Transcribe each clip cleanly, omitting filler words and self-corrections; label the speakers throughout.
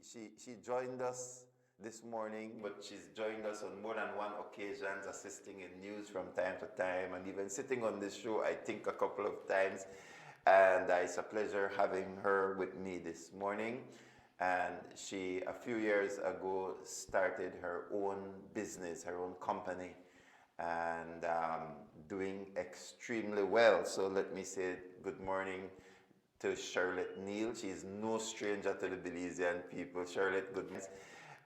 Speaker 1: She joined us this morning, but she's joined us on more than one occasions, assisting in news from time to time, and even sitting on this show, I think, a couple of times. And it's a pleasure having her with me this morning. And she, a few years ago, started her own business, her own company, and doing extremely well. So let me say good morning to Charlotte Neal. She is no stranger to the Belizean people. Charlotte, good morning.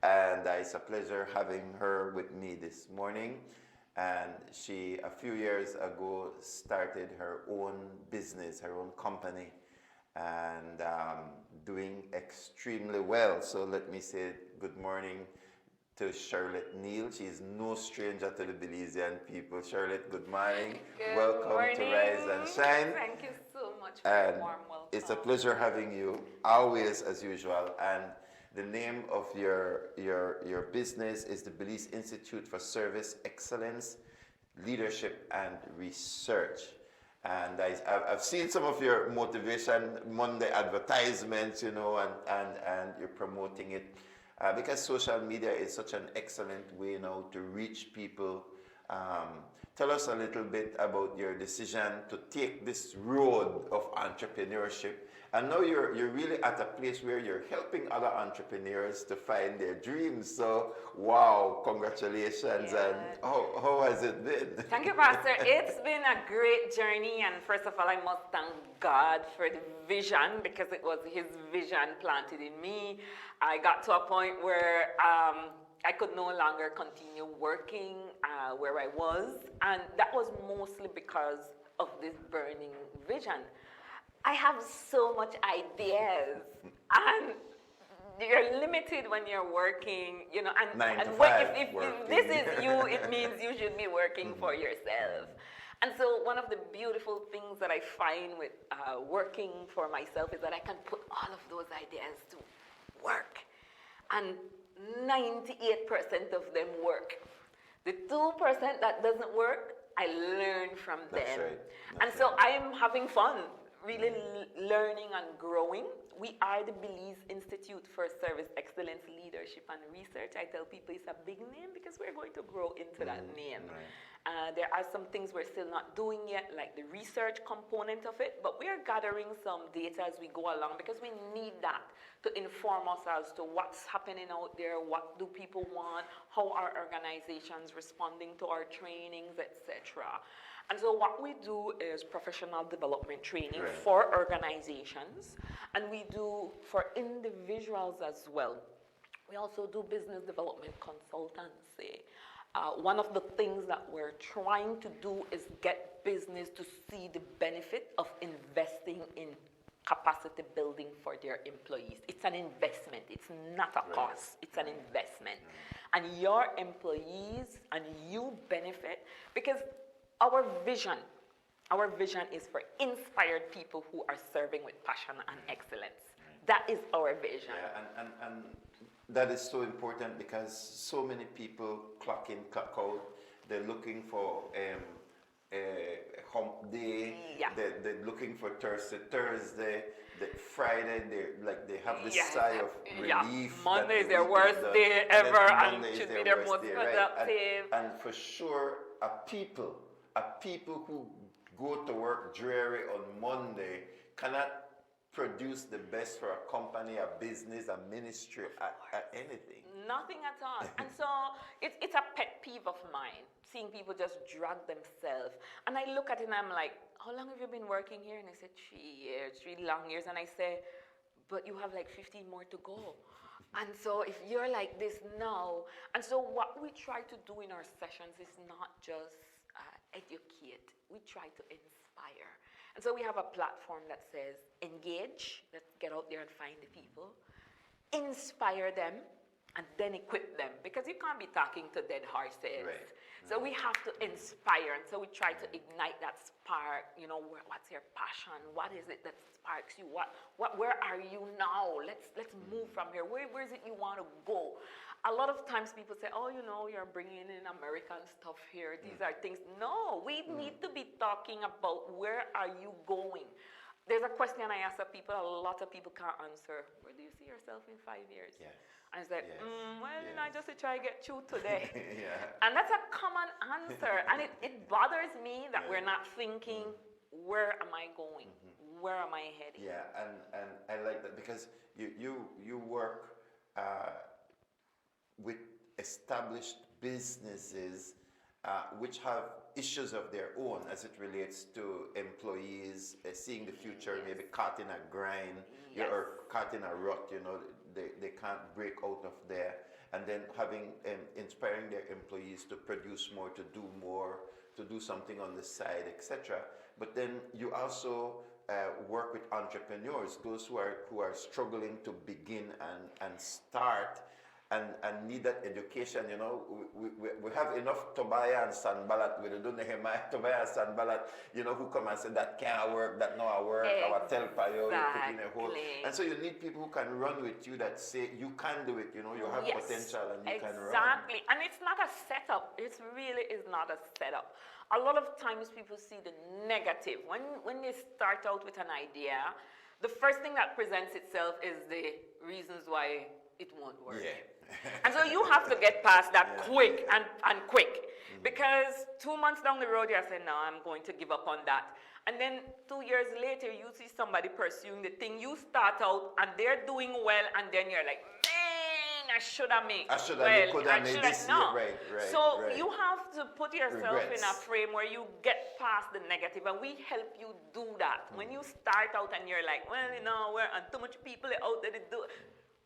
Speaker 1: And it's a pleasure having her with me this morning. And she, a few years ago, started her own business, her own company, and doing extremely well. So let me say good morning to Charlotte Neal. She is no stranger to the Belizean people. Charlotte, good morning. Welcome
Speaker 2: morning.
Speaker 1: to Rise and Shine.
Speaker 2: Thank you so much for the warm welcome.
Speaker 1: It's a pleasure having you, always as usual. And the name of your business is the Belize Institute for Service Excellence, Leadership and Research. And I've seen some of your Motivation Monday advertisements, you know, and you're promoting it. Because social media is such an excellent way now to reach people. Tell us a little bit about your decision to take this road of entrepreneurship. And now you're really at a place where you're helping other entrepreneurs to find their dreams. So, wow, congratulations.
Speaker 2: Yeah.
Speaker 1: And how has it been?
Speaker 2: Thank you, Pastor. It's been a great journey. And first of all, I must thank God for the vision, because it was His vision planted in me. I got to a point where I could no longer continue working where I was. And that was mostly because of this burning vision. I have so much ideas, and you're limited when you're working, you know. And, if this is you, it means you should be working for yourself. And so one of the beautiful things that I find with working for myself is that I can put all of those ideas to work. And 98% of them work. The 2% that doesn't work, I learn from them.
Speaker 1: That's right.
Speaker 2: And so I'm having fun, really learning and growing. We are the Belize Institute for Service Excellence, Leadership and Research. I tell people it's a big name because we're going to grow into that name.
Speaker 1: Right.
Speaker 2: There are some things we're still not doing yet, like the research component of it, but we are gathering some data as we go along, because we need that to inform us as to what's happening out there, what do people want, how are organizations responding to our trainings, etc. And so what we do is professional development training for organizations, and we do for individuals as well. We also do business development consultancy. One of the things that we're trying to do is get business to see the benefit of investing in capacity building for their employees. It's an investment. It's not a cost. It's an investment. And your employees and you benefit, because our vision is for inspired people who are serving with passion and excellence. That is our vision.
Speaker 1: Yeah, and that is so important, because so many people clock in, clock out. They're looking for hump day. Yeah. They're looking for Thursday, the Friday. They have this sigh of relief.
Speaker 2: Yeah. Monday is their worst day ever, and should be their most productive.
Speaker 1: And for sure, a people who go to work dreary on Monday cannot produce the best for a company, a business, a ministry, at anything.
Speaker 2: Nothing at all. And so it's a pet peeve of mine, seeing people just drag themselves. And I look at it and I'm like, how long have you been working here? And I said, 3 years, 3 long years. And I say, but you have like 15 more to go. And so if you're like this now, and so what we try to do in our sessions is not just educate, we try to inspire. And so we have a platform that says, engage, let's get out there and find the people, inspire them, and then equip them. Because you can't be talking to dead horses.
Speaker 1: Right.
Speaker 2: So we have to inspire. And so we try to ignite that spark. You know, what's your passion? What is it that sparks you? Where are you now? Let's move from here. Where is it you want to go? A lot of times people say, oh, you know, you're bringing in American stuff here. These are things. No, we need to be talking about where are you going. There's a question I ask of people, a lot of people can't answer. Where do you see yourself in 5 years?
Speaker 1: Yes.
Speaker 2: And it's like,
Speaker 1: Yes.
Speaker 2: Well,
Speaker 1: Yes.
Speaker 2: I just to try to get through today.
Speaker 1: Yeah.
Speaker 2: And that's a common answer. And it bothers me that
Speaker 1: Yeah.
Speaker 2: we're not thinking, where am I going? Where am I heading?
Speaker 1: Yeah, and I like that because you work with established businesses which have issues of their own as it relates to employees seeing the future, maybe caught in a grind or caught in a rut, they can't break out of there, and then having inspiring their employees to produce more, to do something on the side, etc. But then you also work with entrepreneurs, those who are struggling to begin and start and need that education. We have enough Tobiah and Sanballat with the Nehemiah, Tobiah and Sanballat, who come and say that can't work, that no work, our tell payo, you put in a hole. And so you need people who can run with you, that say you can do it, you have potential and you can run.
Speaker 2: Exactly. And it's not a setup. It really is not a setup. A lot of times people see the negative. When they start out with an idea, the first thing that presents itself is the reasons why it won't work.
Speaker 1: Yeah.
Speaker 2: And so you have to get past that quick and quick. Because 2 months down the road, you say, no, I'm going to give up on that. And then 2 years later, you see somebody pursuing the thing. You start out and they're doing well, and then you're like, man, I should have made this. No.
Speaker 1: Right.
Speaker 2: So you have to put yourself in a
Speaker 1: Regrets.
Speaker 2: frame where you get past the negative, and we help you do that. When you start out and you're like, well, and too much people out there to do it.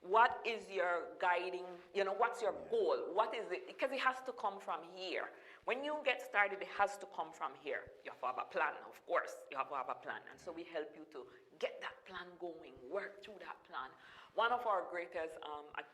Speaker 2: What is your guiding, what's your goal? What is it? Because it has to come from here. When you get started, it has to come from here. You have to have a plan, of course. You have to have a plan. And so we help you to get that plan going, work through that plan. One of our greatest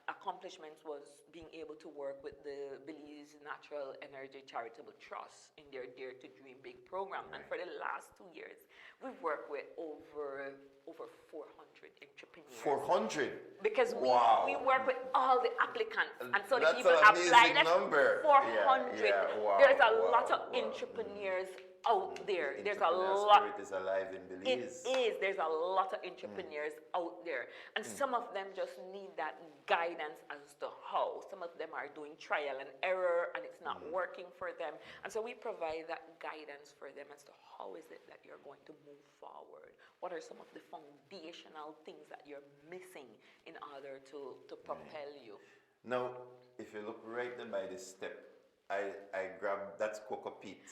Speaker 2: accomplishments was being able to work with the Belize Natural Energy Charitable Trust in their Dare to Dream Big program. And for the last 2 years, we've worked with over 400 entrepreneurs.
Speaker 1: 400?
Speaker 2: Because we work with all the applicants. And so the
Speaker 1: That's
Speaker 2: people
Speaker 1: an
Speaker 2: apply.
Speaker 1: amazing number.
Speaker 2: 400.
Speaker 1: Wow,
Speaker 2: There's a lot of entrepreneurs out there. There's a lot.
Speaker 1: Spirit is alive in Belize.
Speaker 2: It is. There's a lot of entrepreneurs out there. And some of them just need that guidance as to how. Some of them are doing trial and error and it's not working for them. And so we provide that guidance for them as to how is it that you're going to move forward. What are some of the foundational things that you're missing in order to propel you?
Speaker 1: Now, if you look right there by this step, I grabbed, that's Coco Pete.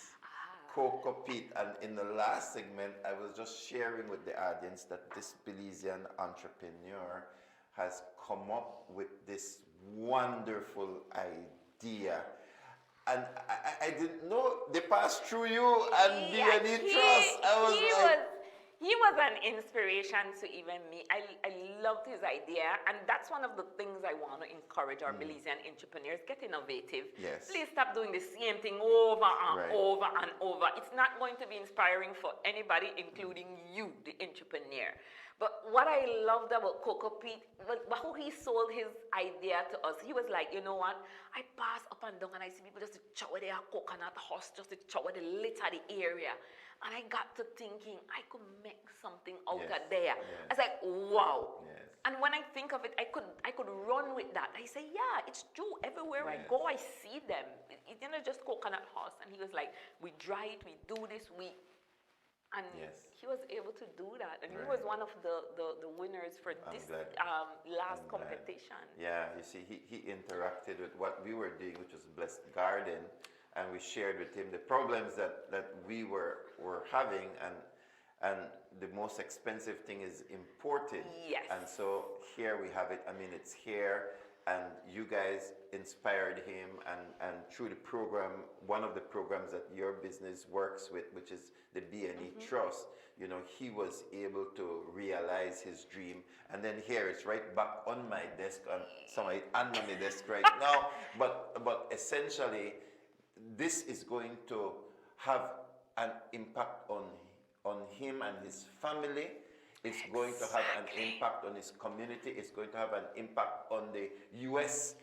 Speaker 1: Coco Pete, and in the last segment, I was just sharing with the audience that this Belizean entrepreneur has come up with this wonderful idea. And I didn't know they passed through you and B&E Trust.
Speaker 2: He was an inspiration to even me. I loved his idea, and that's one of the things I want to encourage our Belizean entrepreneurs. Get innovative.
Speaker 1: Yes.
Speaker 2: Please stop doing the same thing over and over and over. It's not going to be inspiring for anybody, including you, the entrepreneur. But what I loved about Coco Pete, how he sold his idea to us, he was like, you know what? I pass up and down and I see people just chow their coconut husk, just to chow the litter the area. And I got to thinking, I could make something out of there. I was like, wow.
Speaker 1: Yes.
Speaker 2: And when I think of it, I could run with that. I say, yeah, it's true. Everywhere I go, I see them. It's just coconut husk. And he was like, we dry it, we do this, and he was able to do that. And he was one of the winners for this last competition.
Speaker 1: Yeah, you see, he interacted with what we were doing, which was Blessed Garden. And we shared with him the problems that we were having, and the most expensive thing is imported.
Speaker 2: Yes.
Speaker 1: And so here we have it. I mean, it's here, and you guys inspired him, and through the program, one of the programs that your business works with, which is the B&E Trust, he was able to realize his dream. And then here it's right back on my desk, on my desk right now. But essentially, this is going to have an impact on him and his family. It's going to have an impact on his community. It's going to have an impact on the U.S.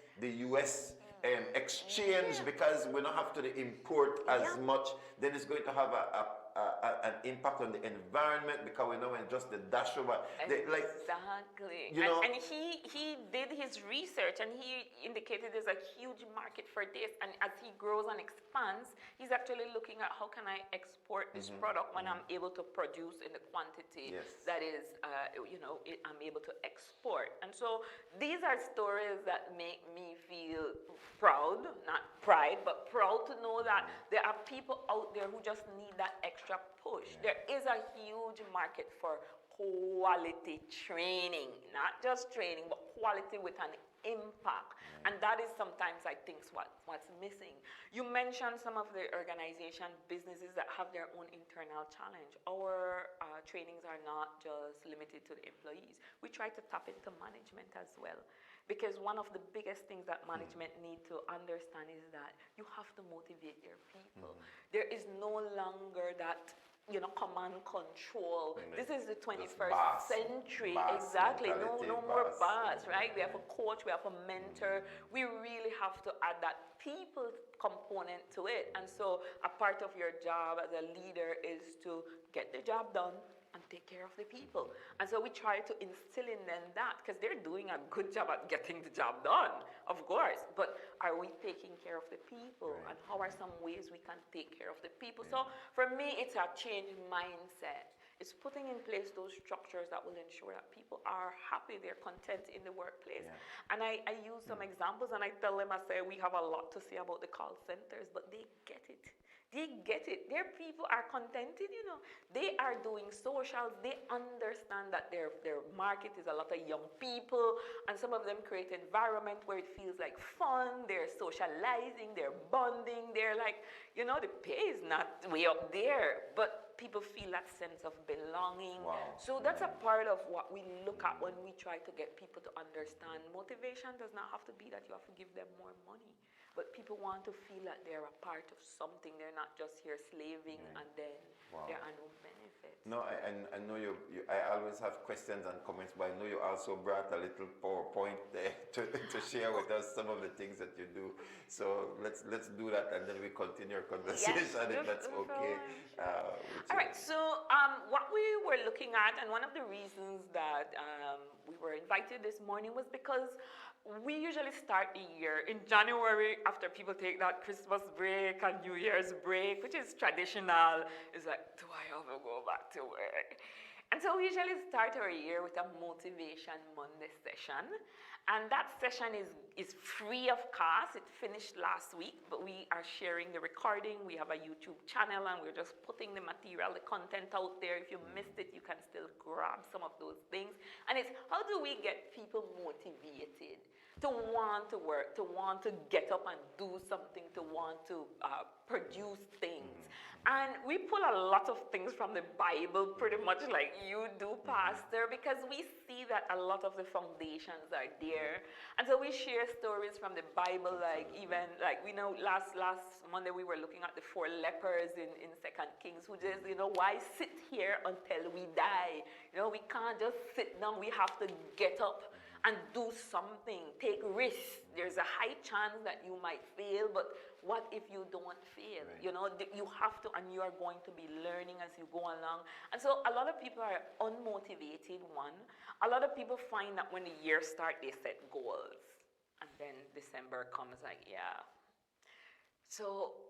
Speaker 1: Exchange, because we don't have to import as much. Then it's going to have a an impact on the environment, because we know when just the dash over,
Speaker 2: Exactly. And he did his research, and he indicated there's a huge market for this. And as he grows and expands, he's actually looking at how can I export this product when I'm able to produce in the quantity that is, I'm able to export. And so these are stories that make me feel proud, not pride, but proud to know that there are people out there who just need that extra push. There is a huge market for quality training, not just training, but quality with an impact. And that is sometimes, I think, what's missing. You mentioned some of the organization businesses that have their own internal challenge. Our trainings are not just limited to the employees. We try to tap into management as well. Because one of the biggest things that management need to understand is that you have to motivate your people. There is no longer that command control. This is the 21st century. Exactly. No more boss, right? We have a coach, we have a mentor. We really have to add that people component to it. And so a part of your job as a leader is to get the job done and take care of the people. And so we try to instill in them that, because they're doing a good job at getting the job done, of course, but are we taking care of the people? And how are some ways we can take care of the people? So for me, it's a change in mindset. It's putting in place those structures that will ensure that people are happy, they're content in the workplace. And I use some examples, and I tell them, I say, we have a lot to say about the call centers, but they get it. They get it. Their people are contented, They are doing socials. They understand that their market is a lot of young people, and some of them create environment where it feels like fun. They're socializing, they're bonding. They're like, the pay is not way up there, but people feel that sense of belonging. So that's a part of what we look at when we try to get people to understand. Motivation does not have to be that you have to give them more money. But people want to feel that they're a part of something. They're not just here slaving and then there are no benefits.
Speaker 1: No, I know I always have questions and comments, but I know you also brought a little PowerPoint there to share with us some of the things that you do. So let's do that, and then we continue our conversation if that's okay.
Speaker 2: All right, so what we were looking at, and one of the reasons that we were invited this morning was because we usually start the year in January after people take that Christmas break and New Year's break, which is traditional. It's like, do I ever go back to work? And so we usually start our year with a Motivation Monday session. And that session is free of cost. It finished last week, but we are sharing the recording. We have a YouTube channel, and we're just putting the material, the content out there. If you missed it, you can still grab some of those things. And it's how do we get people motivated to want to work, to want to get up and do something, to want to produce things. And we pull a lot of things from the Bible, pretty much like you do, Pastor, because we see that a lot of the foundations are there. And so we share stories from the Bible, like even, like we know last Monday we were looking at the 4 lepers in 2 Kings, who just, why sit here until we die? We can't just sit down, we have to get up and do something, take risks. There's a high chance that you might fail, but what if you don't fail? You have to, and you are going to be learning as you go along. And so a lot of people are unmotivated, one. A lot of people find that when the year starts, they set goals. And then December comes like, So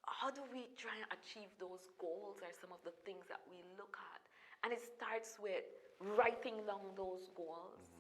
Speaker 2: how do we try and achieve those goals are some of the things that we look at. And it starts with writing down those goals.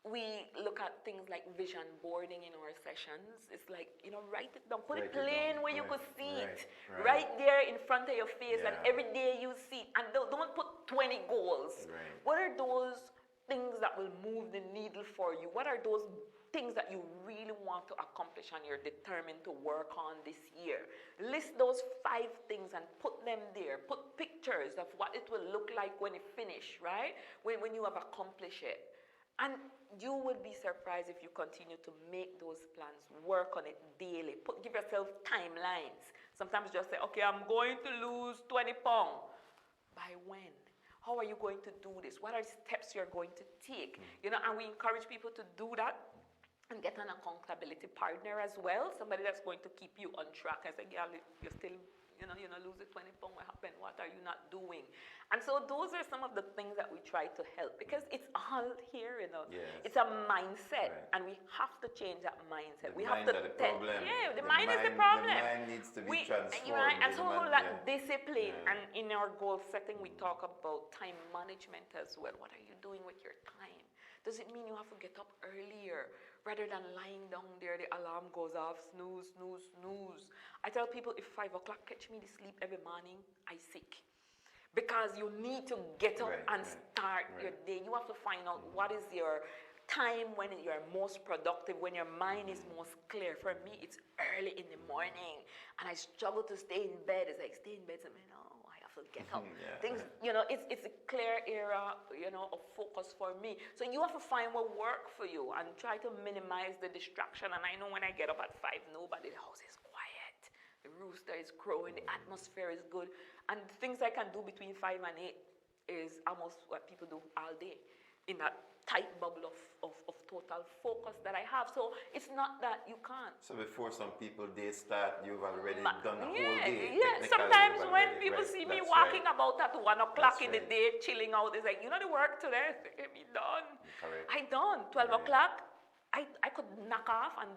Speaker 2: We look at things like vision boarding in our sessions. It's like, write it down. Put it plain where you could see it. Right there in front of your face, and every day you see it. And don't put 20 goals. What are those things that will move the needle for you? What are those things that you really want to accomplish and you're determined to work on this year? List those 5 things and put them there. Put pictures of what it will look like when it finishes, right? When you have accomplished it. And you would be surprised if you continue to make those plans, work on it daily. Give yourself timelines. Sometimes just say, okay, I'm going to lose 20 pounds. By when? How are you going to do this? What are the steps you're going to take? And we encourage people to do that and get an accountability partner as well, somebody that's going to keep you on track. I say, yeah, you're still lose the 20 pounds, what happened? What are you not doing? And so those are some of the things that we try to help, because it's all here,
Speaker 1: Yes.
Speaker 2: It's a mindset,
Speaker 1: Right.
Speaker 2: and we have to change that mindset.
Speaker 1: The
Speaker 2: We have
Speaker 1: mind
Speaker 2: to
Speaker 1: are the problem.
Speaker 2: Yeah, the
Speaker 1: The
Speaker 2: mind is the
Speaker 1: mind-
Speaker 2: problem.
Speaker 1: the mind needs to be transformed.
Speaker 2: And so
Speaker 1: The mind-
Speaker 2: that
Speaker 1: yeah.
Speaker 2: discipline,
Speaker 1: Yeah.
Speaker 2: and in our goal setting, we talk about time management as well. What are you doing with your time? Does it mean you have to get up earlier rather than lying down there? The alarm goes off, snooze, snooze, snooze. I tell people, if 5 o'clock catch me to sleep every morning, I sick. Because you need to get up and start your day. You have to find out what is your time when you're most productive, when your mind is most clear. For me, it's early in the morning, and I struggle to stay in bed. It's like, stay in bed, I have to get up. Things, it's a clear era, of focus for me. So you have to find what works for you and try to minimize the distraction. And I know when I get up at 5, the house is quiet. The rooster is crowing, the atmosphere is good. And the things I can do between 5 and 8 is almost what people do all day in that tight bubble of total focus that I have. So it's not that you can't.
Speaker 1: So before some people they start, you've already done a whole day.
Speaker 2: Yeah,
Speaker 1: Technically,
Speaker 2: sometimes
Speaker 1: you've
Speaker 2: when
Speaker 1: already-
Speaker 2: people
Speaker 1: right,
Speaker 2: see me
Speaker 1: that's
Speaker 2: walking
Speaker 1: right.
Speaker 2: about at 1 o'clock
Speaker 1: That's
Speaker 2: in the
Speaker 1: right.
Speaker 2: day, chilling out, it's like, the work today, get me done.
Speaker 1: Correct.
Speaker 2: I done. 12
Speaker 1: Right.
Speaker 2: o'clock, I could knock off and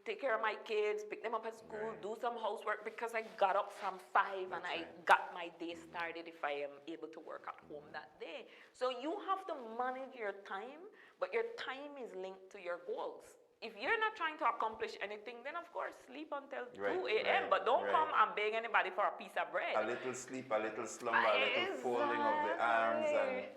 Speaker 2: take care of my kids, pick them up at school,
Speaker 1: Right.
Speaker 2: do some housework, because I got up from 5 and I
Speaker 1: right.
Speaker 2: got my day started if I am able to work at home that day. So you have to manage your time, but your time is linked to your goals. If you're not trying to accomplish anything, then of course sleep until 2 a.m. But don't come and beg anybody for a piece of bread.
Speaker 1: A little sleep, a little slumber, a little folding of the arms,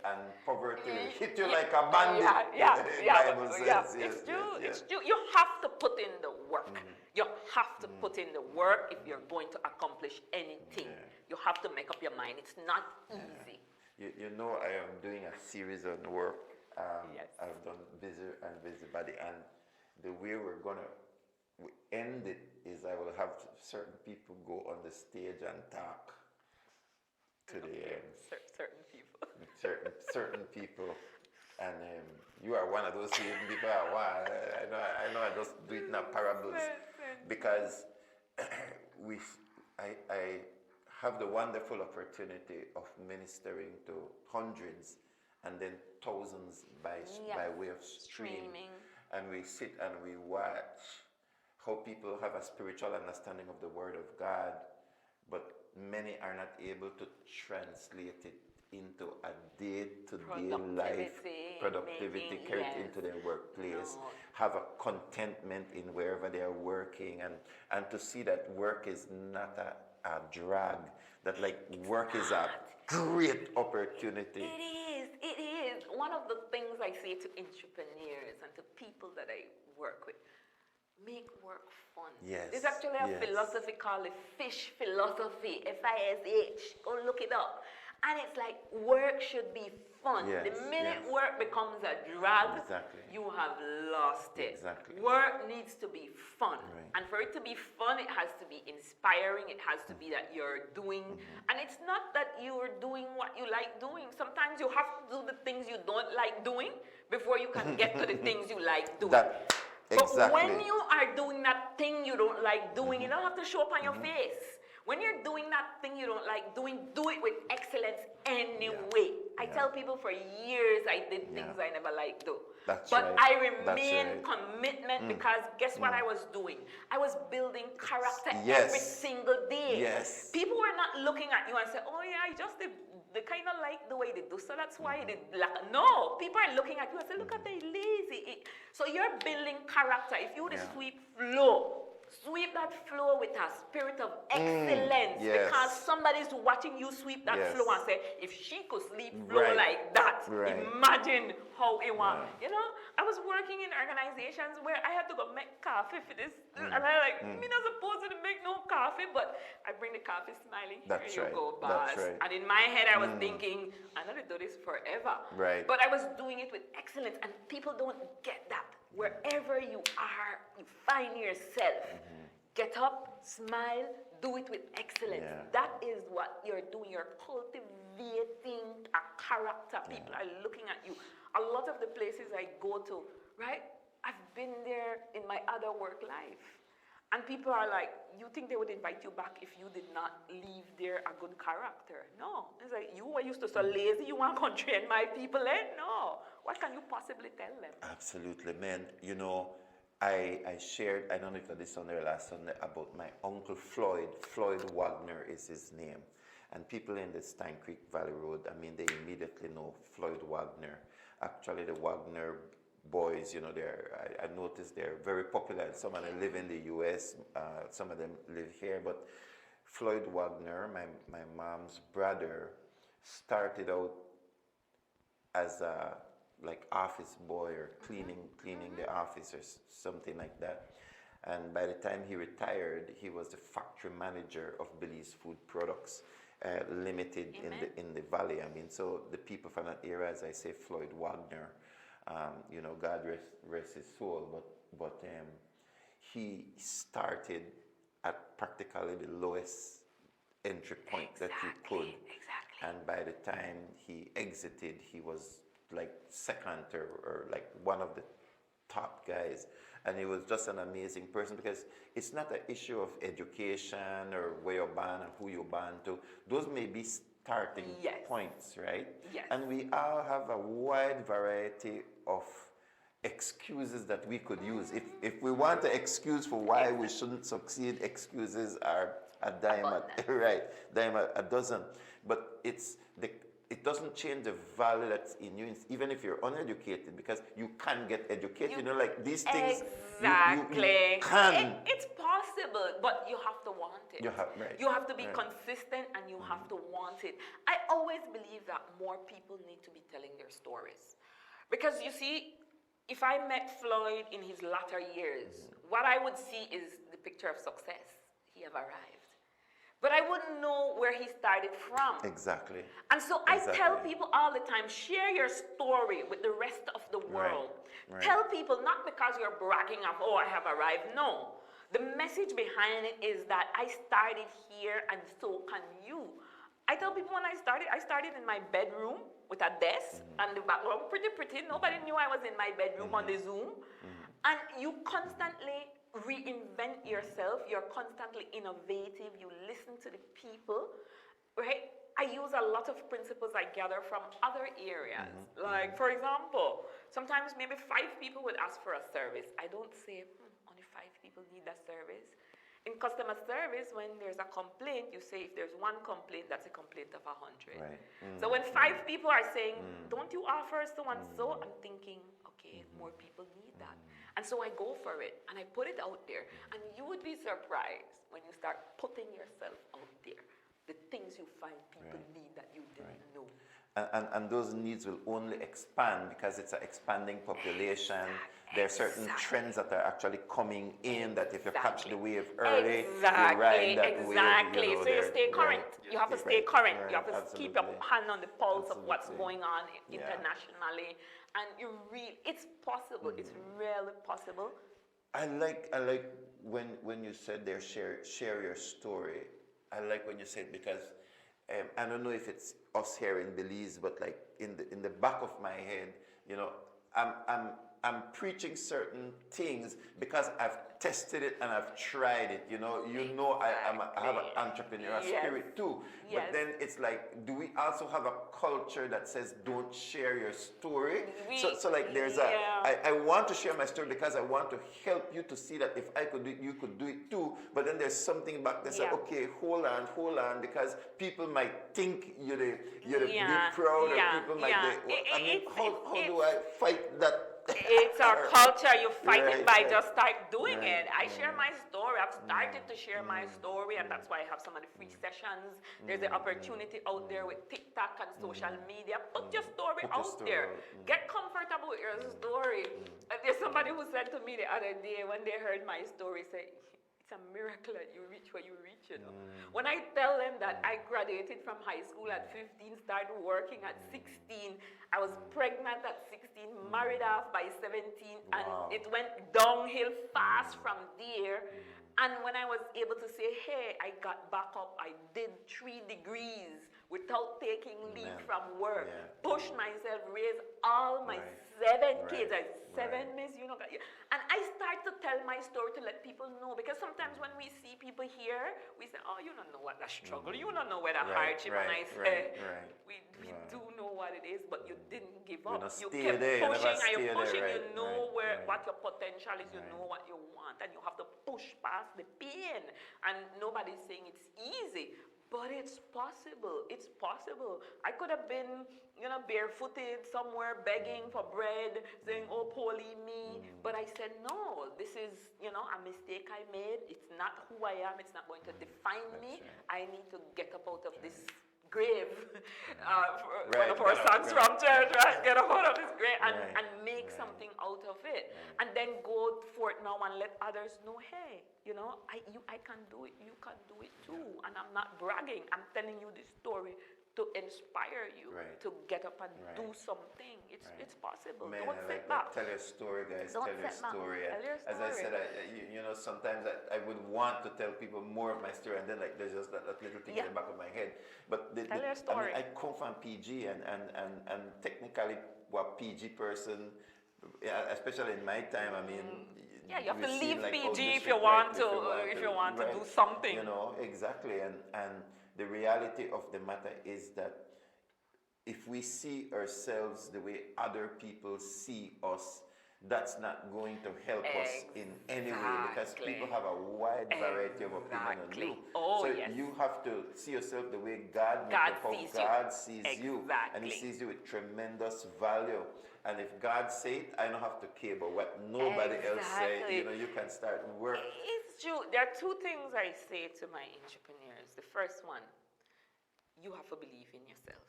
Speaker 1: and poverty will hit you like a bandit. Bible says. Yes,
Speaker 2: It's true.
Speaker 1: yes,
Speaker 2: It's true. You have to put in the work. You have to put in the work if you're going to accomplish anything. You have to make up your mind. It's not easy.
Speaker 1: I am doing a series on work.
Speaker 2: Yes.
Speaker 1: I've done Busy and Busybody, and the way we're gonna end it is I will have certain people go on the stage and talk to
Speaker 2: Certain people.
Speaker 1: certain people, and you are one of those people. I know. I just do it in a parables because I have the wonderful opportunity of ministering to hundreds and then thousands by way of streaming. And we sit and we watch how people have a spiritual understanding of the Word of God, but many are not able to translate it into a day-to-day life productivity, carry it into their workplace, have a contentment in wherever they are working, and to see that work is not a drag, that work is a great opportunity.
Speaker 2: It is. One of the things I say to entrepreneurs and to people that I work with, make work fun.
Speaker 1: Yes.
Speaker 2: There's actually a philosophy called the fish philosophy, FISH. Go look it up. And it's like work should be fun.
Speaker 1: Yes,
Speaker 2: The minute
Speaker 1: yes.
Speaker 2: work becomes a drag,
Speaker 1: Exactly.
Speaker 2: you have lost it.
Speaker 1: Exactly.
Speaker 2: Work needs to be fun.
Speaker 1: Right.
Speaker 2: And for it to be fun, it has to be inspiring. It has to be that you're doing. And it's not that you're doing what you like doing. Sometimes you have to do the things you don't like doing before you can get to the things you like doing.
Speaker 1: Exactly.
Speaker 2: But when you are doing that thing you don't like doing, you don't have to show up on your face. When you're doing that thing you don't like doing, do it with excellence anyway. I tell people for years I did things I never liked do. But I remain commitment because guess what I was doing? I was building character every single day.
Speaker 1: Yes.
Speaker 2: People were not looking at you and say, oh yeah, I just did. They kind of like the way they do, so that's why they like. No, people are looking at you and say, look at they lazy. So you're building character. If you would sweep flow, sweep that floor with a spirit of excellence because somebody's watching you sweep that floor and say, if she could sweep floor like that, imagine how it was. I was working in organizations where I had to go make coffee for this. And I'm like, me not supposed to make no coffee, but I bring the coffee smiling.
Speaker 1: That's
Speaker 2: Here you
Speaker 1: right.
Speaker 2: go, boss.
Speaker 1: That's right.
Speaker 2: And in my head, I was thinking, I'm going to do this forever.
Speaker 1: Right.
Speaker 2: But I was doing it with excellence, and people don't get that. Wherever you are, you find yourself. Get up, smile, do it with excellence. That is what you're doing. You're cultivating a character. People are looking at you. A lot of the places I go to, right? I've been there in my other work life. And people are like, you think they would invite you back if you did not leave there a good character? No. It's like, you were used to so lazy, you want to train my people in? No. What can you possibly tell them?
Speaker 1: Absolutely, man. You know, I shared, I don't know if I did this on there last Sunday, about my uncle Floyd. Floyd Wagner is his name. And people in the Stein Creek Valley Road, I mean, they immediately know Floyd Wagner. Actually, the Wagner boys, you know, I noticed they're very popular. Some of them live in the U.S., some of them live here. But Floyd Wagner, my mom's brother, started out as a like office boy or cleaning the office or something like that. And by the time he retired, he was the factory manager of Belize Food Products Limited in the valley. I mean, so the people from that era, as I say, Floyd Wagner, you know, God rest his soul, but he started at practically the lowest entry point that he could.
Speaker 2: Exactly.
Speaker 1: And by the time he exited, he was like second or like one of the top guys. And he was just an amazing person, because it's not an issue of education or where you're born and who you're born to. Those may be starting points, right?
Speaker 2: Yes.
Speaker 1: And we all have a wide variety of excuses that we could use. If we want an excuse for why we shouldn't succeed, excuses are a dime a dozen. But it doesn't change the value that's in you, even if you're uneducated, because you can get educated. You know, like these things.
Speaker 2: Exactly.
Speaker 1: You can.
Speaker 2: It's possible, but you have to want it.
Speaker 1: You
Speaker 2: have to be consistent, and you have to want it. I always believe that more people need to be telling their stories. Because you see, if I met Floyd in his latter years, what I would see is the picture of success. He have arrived. But I wouldn't know where he started from.
Speaker 1: Exactly.
Speaker 2: And so I tell people all the time, share your story with the rest of the world.
Speaker 1: Right.
Speaker 2: Tell people, not because you're bragging of, oh, I have arrived. No. The message behind it is that I started here, and so can you. I tell people when I started in my bedroom with a desk and the background pretty. Nobody knew I was in my bedroom on the Zoom. And you constantly reinvent yourself. You're constantly innovative. You listen to the people, right? I use a lot of principles I gather from other areas. Like, for example, sometimes maybe 5 people would ask for a service. I don't say, only 5 people need that service. In customer service, when there's a complaint, you say if there's 1 complaint, that's a complaint of 100.
Speaker 1: Right.
Speaker 2: So when 5 people are saying, don't you offer so-and-so, I'm thinking, okay, more people need that. And so I go for it, and I put it out there. And you would be surprised when you start putting yourself out there, the things you find people need that you didn't know.
Speaker 1: And those needs will only expand because it's an expanding population. There are certain trends that are actually coming in that if you catch the wave early, you ride that wave. You know,
Speaker 2: so you stay current. You have to stay current. You have to keep your hand on the pulse of what's going on internationally. And it's possible. It's really possible.
Speaker 1: I like when you said there, share your story. I like when you said, because I don't know if it's us here in Belize, but like in the back of my head, you know, I'm preaching certain things because I've tested it and I've tried it. You know, I have an entrepreneurial spirit too. But then it's like, do we also have a culture that says don't share your story? So like there's I want to share my story because I want to help you to see that if I could do it, you could do it too. But then there's something back that says, okay, hold on, because people might think you're the be proud, or people might how do I fight that?
Speaker 2: It's our culture. You fight it by just start doing it. I share my story. I've started to share my story, and that's why I have some of the free sessions. There's an opportunity out there with TikTok and social media. Put your story out there. Get comfortable with your story. There's somebody who said to me the other day when they heard my story, say, it's a miracle that you reach where you reach, you know. When I tell them that I graduated from high school at 15, started working at 16, I was pregnant at 16, married off by 17, and it went downhill fast from there. And when I was able to say, hey, I got back up, I did 3 degrees without taking leave from work, pushed myself, raised all my 7 kids, I had 7 miss, you know. And I started try to tell my story to let people know, because sometimes when we see people here, we say, oh, you don't know what the struggle, you don't know where the hardship, and I say, we do know what it is, but you didn't give up. You kept pushing and you're pushing, you know what your potential is, you know what you want, and you have to push past the pain. And nobody's saying it's easy, but it's possible. It's possible. I could have been, barefooted somewhere begging for bread, saying, oh, poorly me. But I said, no, this is, a mistake I made. It's not who I am. It's not going to define me. I need to get up out of this grave. One of our sons from church, right? Get up out of this grave and make something out of it. And then go forth now and let others know, hey, I can do it. You can do it too. And I'm not bragging. I'm telling you this story to inspire you to get up and do something. It's possible.
Speaker 1: Man,
Speaker 2: don't sit back.
Speaker 1: Tell your story, guys.
Speaker 2: Don't
Speaker 1: tell your story.
Speaker 2: Tell your story.
Speaker 1: As I said, sometimes I would want to tell people more of my story, and then there's just that little thing in the back of my head. But
Speaker 2: tell your story.
Speaker 1: I come from PG, and technically, what PG person, especially in my time,
Speaker 2: you have to leave PG if you want to do something.
Speaker 1: Exactly. And the reality of the matter is that if we see ourselves the way other people see us, that's not going to help us in any way, because people have a wide variety of opinion on you. So you have to see yourself the way God sees you. And He sees you with tremendous value. And if God says it, I don't have to care about what nobody else says. You can start work.
Speaker 2: It's true. There are two things I say to my entrepreneurs. The first one, you have to believe in yourself.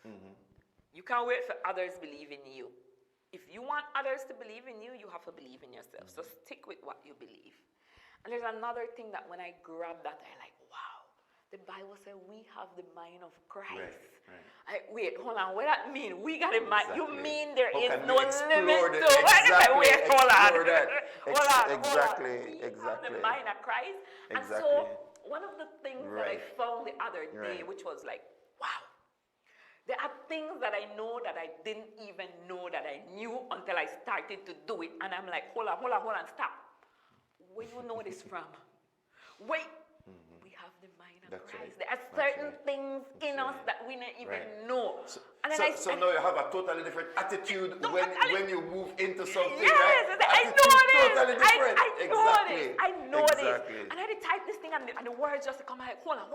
Speaker 2: You can't wait for others to believe in you. If you want others to believe in you, you have to believe in yourself. So stick with what you believe. And there's another thing that when I grab that, I like, wow. The Bible says we have the mind of Christ. Wait, hold on. What that mean? We got a mind. You mean there is no limit to it? Wait, hold on.
Speaker 1: Exactly.
Speaker 2: We have the mind of Christ. And so one of the things that I found the other day, which was like, wow. There are things that I know that I didn't even know that I knew until I started to do it. And I'm like, hold on, stop. Where you know this from? Wait. We have the mind of Christ. There are certain things in us that we don't even know.
Speaker 1: So now you have a totally different attitude when you move into something,
Speaker 2: right? I know this.
Speaker 1: Totally different.
Speaker 2: I know this. And I had to type this thing and the words just come like, hold on.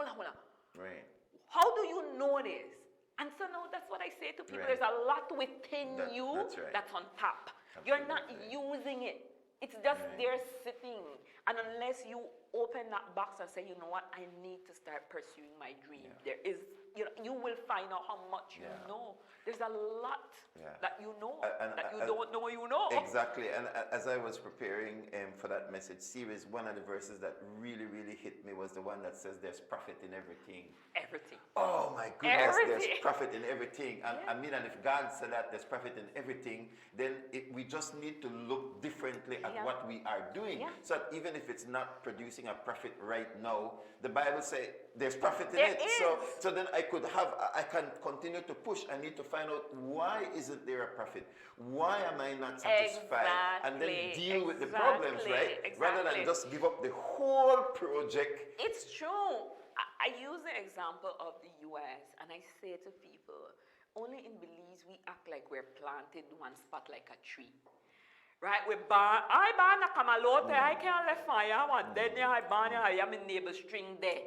Speaker 1: Right.
Speaker 2: How do you know this? And so now that's what I say to people. There's a lot within you that's on top. You're not using it. It's just there sitting. And unless you open that box and say, you know what, I need to start pursuing my dream. There is, you will find out how much you know. There's a lot that you know that you don't know you know.
Speaker 1: Exactly. And as I was preparing for that message series, one of the verses that really, really hit me was the one that says there's profit in everything.
Speaker 2: Everything.
Speaker 1: Oh my goodness, there's profit in everything. And and if God said that there's profit in everything, then we just need to look differently at what we are doing. So that even if it's not producing a profit right now, the Bible says there's profit in it. So then I can continue to push. I need to find out, why isn't there a profit? Why am I not satisfied? And then deal with the problems, right? Rather than just give up the whole project.
Speaker 2: It's true. I use the example of the US, and I say to people, only in Belize we act like we're planted one spot like a tree. Right? I can't let fire. I am in neighbor string there.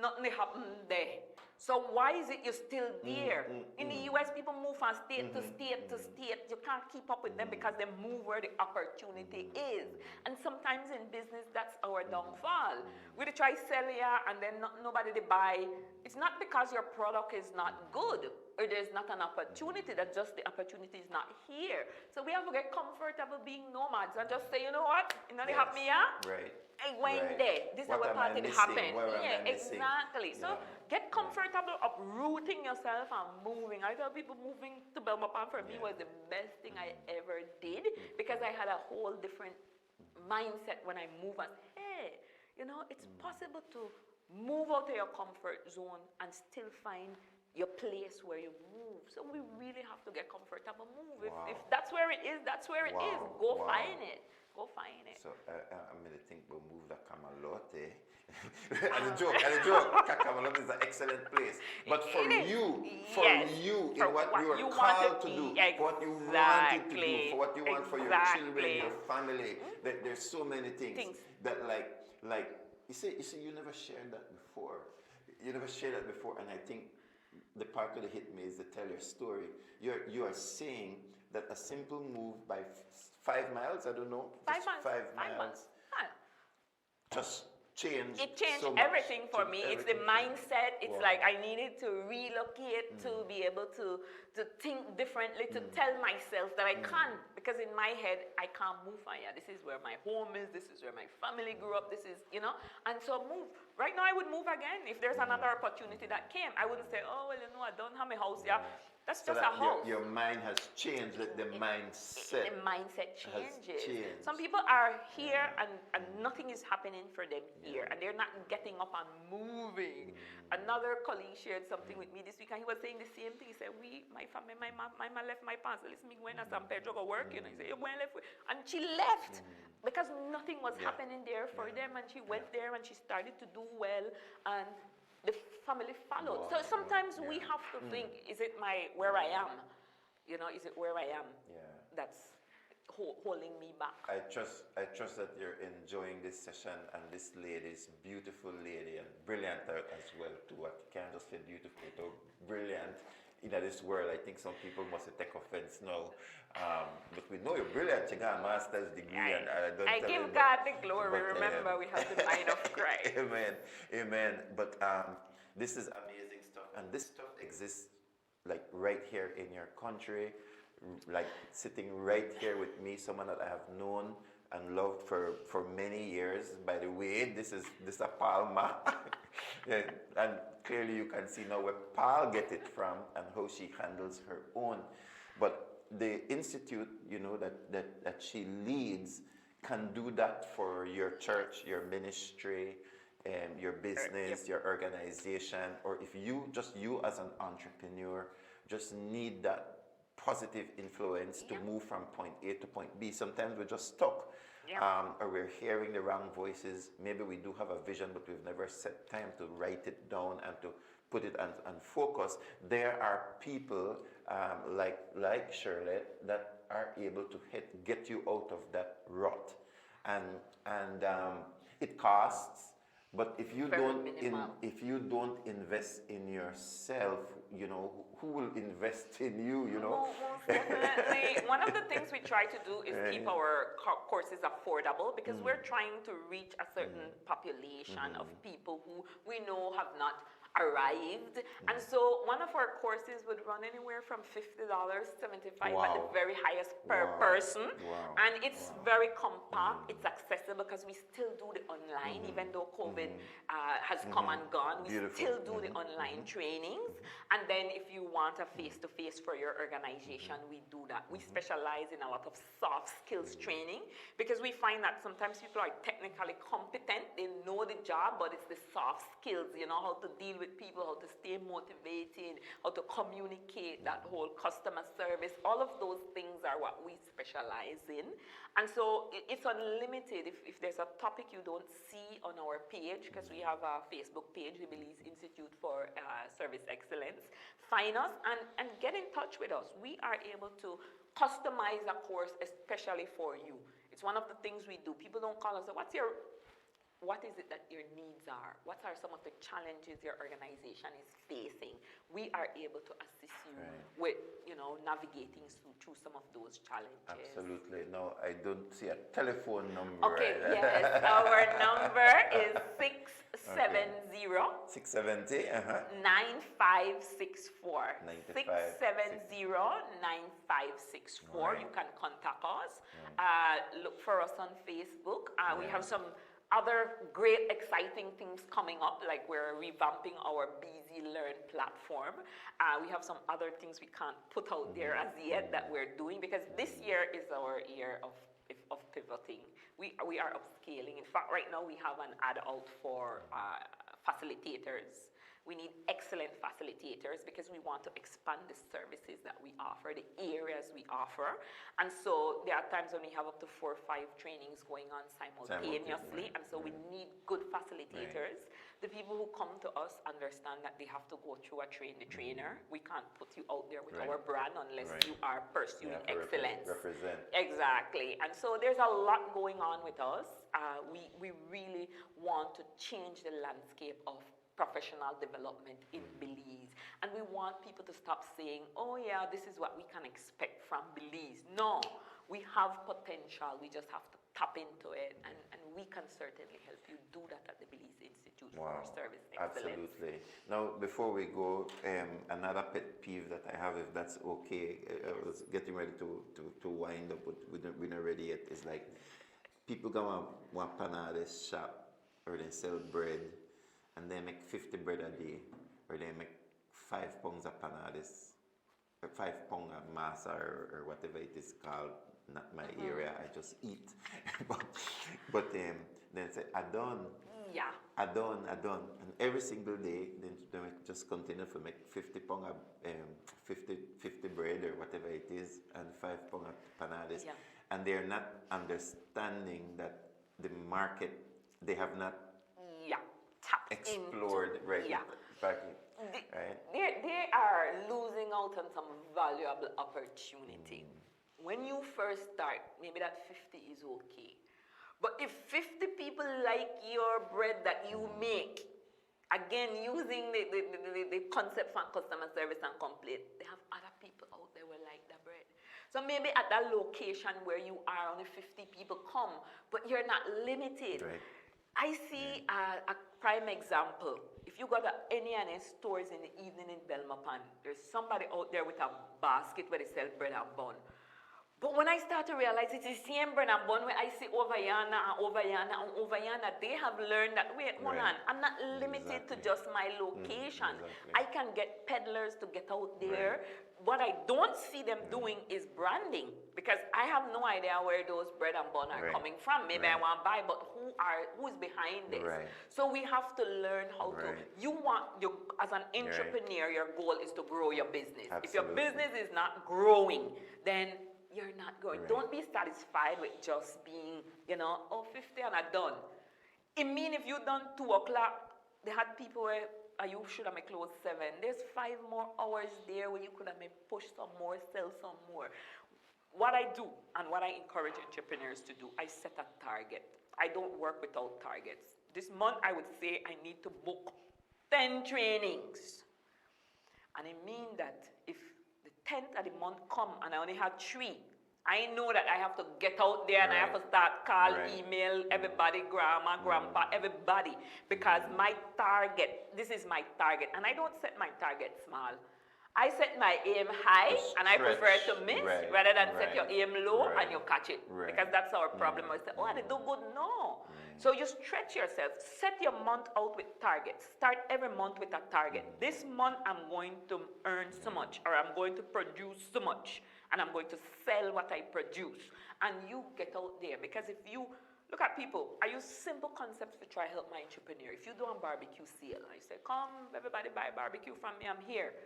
Speaker 2: Nothing happened there. So why is it you're still there? In the US, people move from state to state to state. You can't keep up with them because they move where the opportunity is. And sometimes in business, that's our downfall. We try sell here and then nobody they buy. It's not because your product is not good or there's not an opportunity, that's just the opportunity is not here. So we have to get comfortable being nomads and just say, you know what? You know, they have me here.
Speaker 1: Right.
Speaker 2: I went there. This is what part it happened. Exactly. So get comfortable uprooting yourself and moving. I tell people moving to Belmopan for me was the best thing I ever did because I had a whole different mindset when I move and hey, it's possible to move out of your comfort zone and still find your place where you move. So we really have to get comfortable. Move. If that's where it is, that's where it is. Go find it. go find it.
Speaker 1: So I mean, I think we'll move the Camalote. As a joke, Camalote is an excellent place. But for you, in what you are called to do, what you wanted to do, for what you want for your children, your family, there's so many things that like you say you never shared that before. You never shared that before, and I think the part that hit me is to tell your story. You are saying that a simple move by 5 miles, I don't know,
Speaker 2: 5 months.
Speaker 1: 5 miles, just changed.
Speaker 2: It changed
Speaker 1: so much.
Speaker 2: everything for me. It's the mindset. It's like I needed to relocate to be able to think differently, to tell myself that I can't, because in my head, I can't move from here. This is where my home is. This is where my family grew up. This is, and so move. Right now, I would move again. If there's another opportunity that came, I wouldn't say, oh, well, I don't have a house here. That's
Speaker 1: so
Speaker 2: just
Speaker 1: that
Speaker 2: a house.
Speaker 1: Your mind has changed, the mindset.
Speaker 2: The mindset changes.
Speaker 1: Changed.
Speaker 2: Some people are here and nothing is happening for them here, and they're not getting up and moving. Another colleague shared something with me this week, and he was saying the same thing. He said, my family, my mom left my parents. Listen, me going to San Pedro go work, He said, you're going left. And she left because nothing was happening there for them, and she went there and she started to do well, and the family followed. So sometimes we have to think, is it where I am? Is it where I am that's holding me back?
Speaker 1: I trust that you're enjoying this session, and this lady is beautiful lady and brilliant as well too. I can't just say beautiful, though brilliant. In this world, I think some people must take offense now. But we know you're brilliant. You got a master's degree, and I don't.
Speaker 2: I give God the glory. Remember, we have the mind of Christ.
Speaker 1: Amen. But this is amazing stuff, and this stuff exists like right here in your country, like sitting right here with me, someone that I have known and loved for many years. By the way, this is a Palma, and clearly you can see now where Paul get it from and how she handles her own. But the institute, that she leads, can do that for your church, your ministry, your business, your organization, or if you as an entrepreneur just need that positive influence to move from point A to point B. Sometimes we're just stuck, or we're hearing the wrong voices. Maybe we do have a vision, but we've never set time to write it down and to put it and focus. There are people like Charlotte that are able to get you out of that rut, and it costs. But if you don't invest in yourself, who will invest in you?
Speaker 2: Most definitely. One of the things we try to do is keep our courses affordable, because we're trying to reach a certain population of people who we know have not arrived. And so one of our courses would run anywhere from $50 to $75 at the very highest per person. And it's very compact, it's accessible, because we still do the online, even though COVID has come and gone. We still do the online trainings. And then if you want a face-to-face for your organization, we do that. We specialize in a lot of soft skills training, because we find that sometimes people are technically competent, they know the job, but it's the soft skills, how to deal with people, how to stay motivated, how to communicate, that whole customer service. All of those things are what we specialize in. And so it's unlimited. If there's a topic you don't see on our page, because we have a Facebook page, the Belize Institute for Service Excellence, find us and get in touch with us. We are able to customize a course especially for you. It's one of the things we do. People don't call us and say, what is it that your needs are? What are some of the challenges your organization is facing? We are able to assist you with, navigating through some of those challenges.
Speaker 1: Absolutely. No, I don't see a telephone number.
Speaker 2: Okay, yes. Our number is 670
Speaker 1: 670
Speaker 2: 9564. 670 9564. You can contact us. Look for us on Facebook. We have some other great, exciting things coming up, like we're revamping our Busy Learn platform. We have some other things we can't put out there as yet that we're doing, because this year is our year of pivoting. We are upscaling. In fact, right now we have an ad out for facilitators We need excellent facilitators because we want to expand the services that we offer, the areas we offer. And so there are times when we have up to 4 or 5 trainings going on simultaneously.
Speaker 1: Right.
Speaker 2: And so we need good facilitators. Right. The people who come to us understand that they have to go through a trainer. We can't put you out there with our brand unless you are pursuing excellence.
Speaker 1: Represent.
Speaker 2: Exactly. And so there's a lot going on with us. We really want to change the landscape of professional development in Belize. And we want people to stop saying, oh yeah, this is what we can expect from Belize. No, we have potential. We just have to tap into it. And we can certainly help you do that at the Belize Institute for Service Excellence.
Speaker 1: Absolutely. Now, before we go, another pet peeve that I have, if that's okay, I was getting ready to wind up, but we're not ready yet, is like, people go to one panades shop, or they sell bread, and they make 50 bread a day, or they make 5 pounds of panades, or 5 pounds of masa, or whatever it is called. Not my area, I just eat. but then say, I done.
Speaker 2: Yeah.
Speaker 1: I done. And every single day, then they just continue to make 50 pounds of 50 bread, or whatever it is, and 5 pounds of panades. Yeah. And they're not understanding that the market, they have not explored right.
Speaker 2: They are losing out on some valuable opportunity. When you first start, maybe that 50 is okay. But if 50 people like your bread that you make, again, using the concept from customer service and complaint, they have other people out there who like the bread. So maybe at that location where you are, only 50 people come, but you're not limited.
Speaker 1: Right.
Speaker 2: I see a prime example. If you go to any stores in the evening in Belmopan, there's somebody out there with a basket where they sell bread and bun. But when I start to realize it's the same bread and bun where I see over yonder and over yonder and over yonder, they have learned that, wait, hold on, I'm not limited to just my location. I can get peddlers to get out there. What I don't see them doing is branding, because I have no idea where those bread and bun are coming from. Maybe I want to buy, but who's behind this? So we have to learn how to. As an entrepreneur, your goal is to grow your business.
Speaker 1: Absolutely.
Speaker 2: If your business is not growing, then you're not going. Don't be satisfied with just being, 50 and I'm done. It mean if you done 2 o'clock, they had people where you should have closed 7. There's 5 more hours there where you could have push some more, sell some more. What I do and what I encourage entrepreneurs to do, I set a target. I don't work without targets. This month I would say I need to book 10 trainings. And it means that if the 10th of the month come and I only had 3, I know that I have to get out there and I have to start call, email everybody, grandma, grandpa, everybody, because my target, this is my target. And I don't set my target small. I set my aim high, and I prefer to miss rather than set your aim low and you catch it. Because that's our problem. I say, oh, I did do good. No. So you stretch yourself. Set your month out with targets. Start every month with a target. This month I'm going to earn so much, or I'm going to produce so much, and I'm going to sell what I produce. And you get out there, because if you look at people, I use simple concepts to try to help my entrepreneur. If you do a barbecue sale, I say, come, everybody buy barbecue from me, I'm here.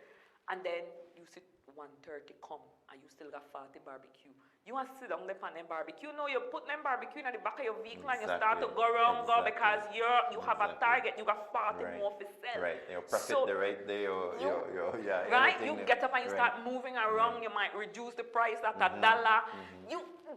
Speaker 2: And then you see 130 come, and you still got 40 barbecue. You want to sit down there on them barbecue? No, you put them barbecue in the back of your vehicle and you start to go around, because you have a target. You got 40 more to sell.
Speaker 1: Right, you profit the right day,
Speaker 2: right, you get up and you start moving around. You might reduce the price at $1.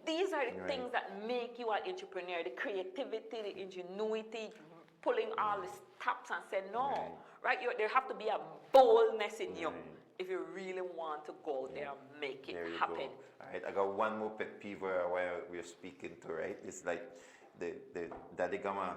Speaker 2: These are the things that make you an entrepreneur. The creativity, the ingenuity, pulling all the stops and say no. Right, there have to be a boldness in you if you really want to go out there and make it happen.
Speaker 1: All right, I got one more pet peeve while we're speaking to, right? It's like the daddy gama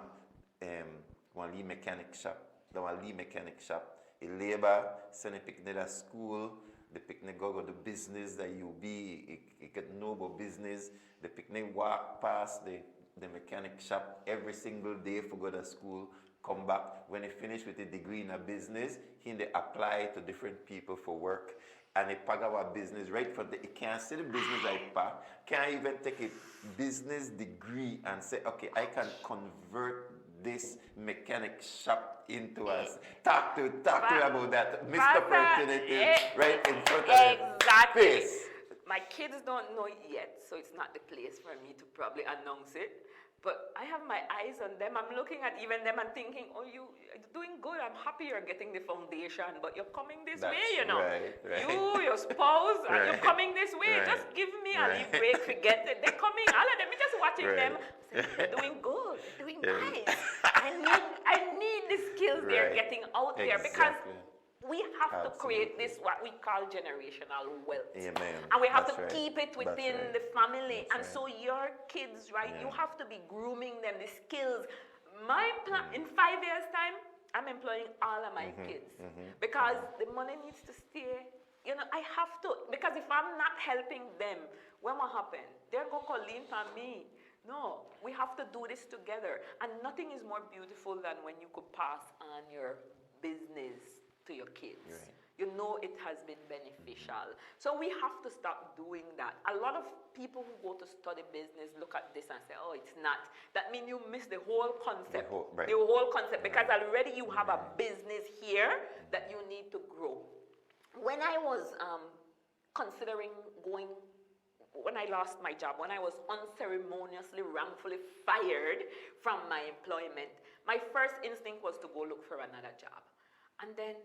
Speaker 1: one Lee mechanic shop. The one Lee mechanic shop. A labor send a picnic at school. The picnic go to business that you be. It get noble business. The picnic walk past the mechanic shop every single day for go to school. Come back. When he finish with a degree in a business, he apply to different people for work. And he pack our business right from he can't see the business I pack. Can't even take a business degree and say, okay, I can convert this mechanic shop into us. Talk to about that missed
Speaker 2: Pastor,
Speaker 1: opportunity right in front of their
Speaker 2: exactly.
Speaker 1: face.
Speaker 2: My kids don't know it yet, so it's not the place for me to probably announce it. But I have my eyes on them. I'm looking at even them and thinking, oh, you're doing good. I'm happy you're getting the foundation, but you're coming this way, you know.
Speaker 1: Right.
Speaker 2: You, your spouse, and you're coming this way.
Speaker 1: Right.
Speaker 2: Just give me a little break, forget it. They're coming, all of them. We're just watching them. Saying, they're doing good. They're doing nice. I need the skills they're getting out there because we have to create this, what we call generational wealth.
Speaker 1: Amen.
Speaker 2: And we have to keep it within the family. So your kids, you have to be grooming them, the skills. My plan, in 5 years' time, I'm employing all of my kids. Because the money needs to stay. You know, I have to, because if I'm not helping them, what will happen? They're going to lean on me. No, we have to do this together. And nothing is more beautiful than when you could pass on your business to your kids. You know it has been beneficial. So we have to start doing that. A lot of people who go to study business look at this and say, oh, it's not. That means you miss the whole concept. The whole concept, because already you have a business here that you need to grow. When I was considering going, when I lost my job, when I was unceremoniously, wrongfully fired from my employment, my first instinct was to go look for another job. And then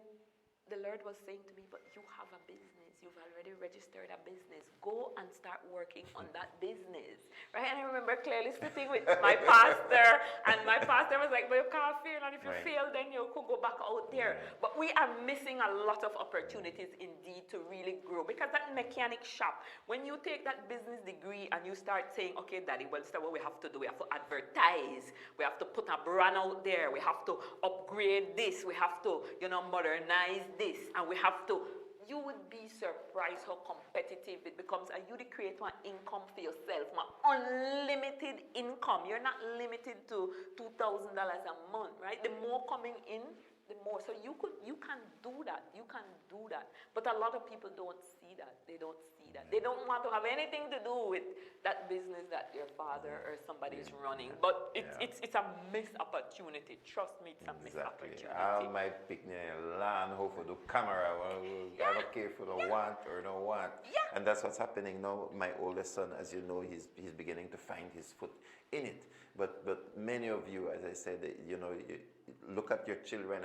Speaker 2: the Lord was saying to me, but you have a business. You've already registered a business. Go and start working on that business. Right? And I remember clearly sitting with my pastor, and my pastor was like, but you can't fail, and if you fail, then you could go back out there. But we are missing a lot of opportunities indeed to really grow. Because that mechanic shop, when you take that business degree and you start saying, okay, Daddy, well, so what we have to do, we have to advertise, we have to put a brand out there, we have to upgrade this, we have to, you know, modernize this, and we have to, you would be surprised how competitive it becomes, and you create one income for yourself, one unlimited income. You're not limited to $2,000 a month, right? The more coming in, the more. So you can do that. You can do that. But a lot of people don't see that. They don't see that. They don't want to have anything to do with that business that their father or somebody is running. But it's a missed opportunity. Trust me, it's a missed opportunity.
Speaker 1: I might pick the land, hope for the camera. I don't care if you don't want or don't want. And that's what's happening now. My oldest son, as you know, he's beginning to find his foot in it. But many of you, as I said, you know, you look at your children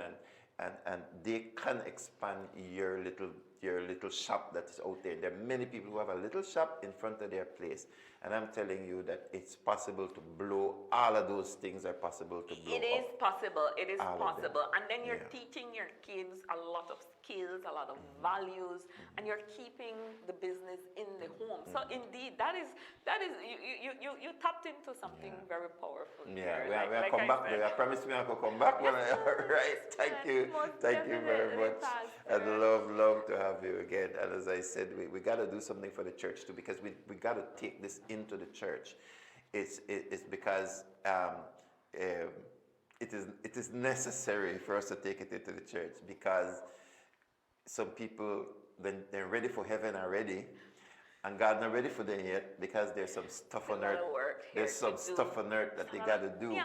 Speaker 1: and they can expand your little shop that is out there. There are many people who have a little shop in front of their place. And I'm telling you that it's possible to blow. All of those things are possible to blow.
Speaker 2: It is possible. It is possible. And then you're
Speaker 1: Yeah.
Speaker 2: teaching your kids a lot of skills, a lot of values, and you're keeping the business in the home. So indeed, that is you tapped into something very powerful.
Speaker 1: Yeah,
Speaker 2: there.
Speaker 1: we come back. I promise me I will come back. All right. Thank you very much. I'd love to have you again. And as I said, we got to do something for the church too, because we got to take this into the church. It's because it is necessary for us to take it into the church, because some people, when they're ready for heaven already, and God not ready for them yet, because there's some stuff on earth. There's some stuff on earth that they got to do.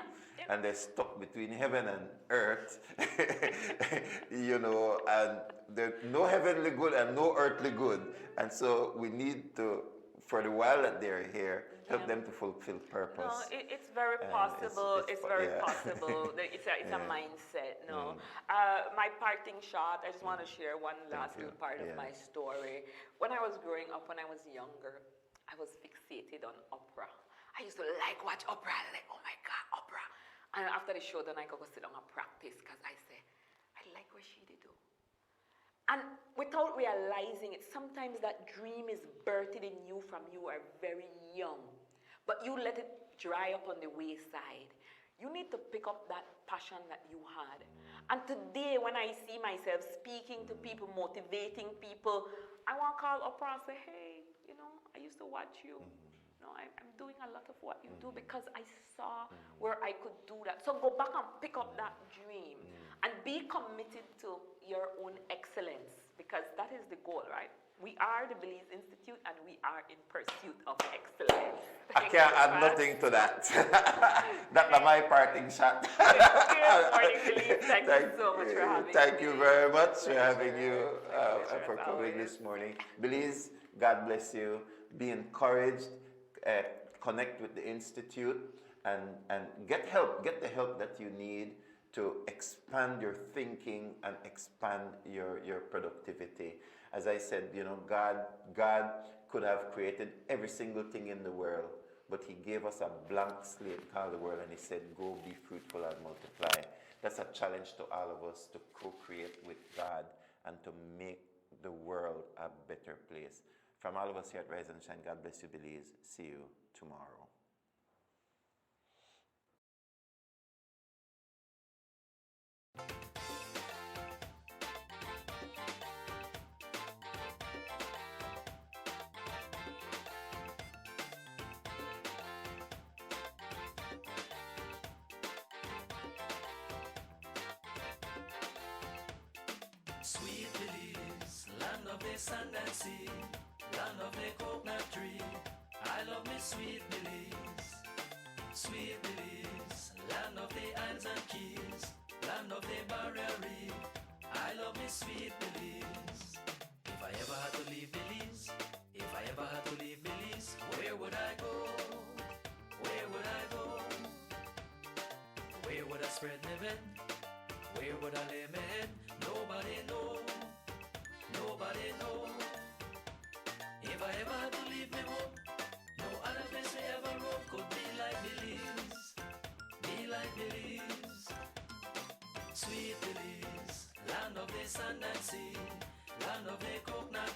Speaker 1: And they're stuck between heaven and earth, you know, and there's no heavenly good and no earthly good. And so we need to, for the while that they're here, help them to fulfill purpose.
Speaker 2: No, it's very possible. It's very possible. It's a mindset. No, my parting shot. I just want to share one last little part of my story. When I was growing up, when I was younger, I was fixated on opera. I used to watch opera. I was like, oh my God, opera. And after the show, then I could go sit down and practice, because I say, I like what she did do. And without realizing it, sometimes that dream is birthed in you from you are very young. But you let it dry up on the wayside. You need to pick up that passion that you had. And today, when I see myself speaking to people, motivating people, I want to call opera and say, hey, you know, I used to watch you. No, I'm doing a lot of what you do because I saw where I could do that. So go back and pick up that dream and be committed to your own excellence, because that is the goal, right? We are the Belize Institute, and we are in pursuit of excellence.
Speaker 1: I can't add nothing to that. That's my parting shot.
Speaker 2: Good morning, Belize. Thank you so much for having me.
Speaker 1: Thank you very much for having you, for coming this morning. Belize, God bless you. Be encouraged. Connect with the Institute and get help. Get the help that you need to expand your thinking and expand your productivity. As I said, God could have created every single thing in the world, but he gave us a blank slate called the world, and he said, go be fruitful and multiply. That's a challenge to all of us, to co-create with God and to make the world a better place. From all of us here at Rise and Shine, God bless you, Belize. See you tomorrow.
Speaker 3: Sweet Belize, land of the sand and sea, land of the coconut tree. I love me sweet Belize. Sweet Belize, land of the islands and keys, land of the barrier reef. I love me sweet Belize. If I ever had to leave Belize, if I ever had to leave Belize, where would I go? Where would I go? Where would I spread my bed? Where would I lay my head? Nobody know, nobody know. If I ever had to leave me home, no other place I ever roam could be like Belize, be like Belize. Sweet Belize, land of the sand and sea, land of the coconut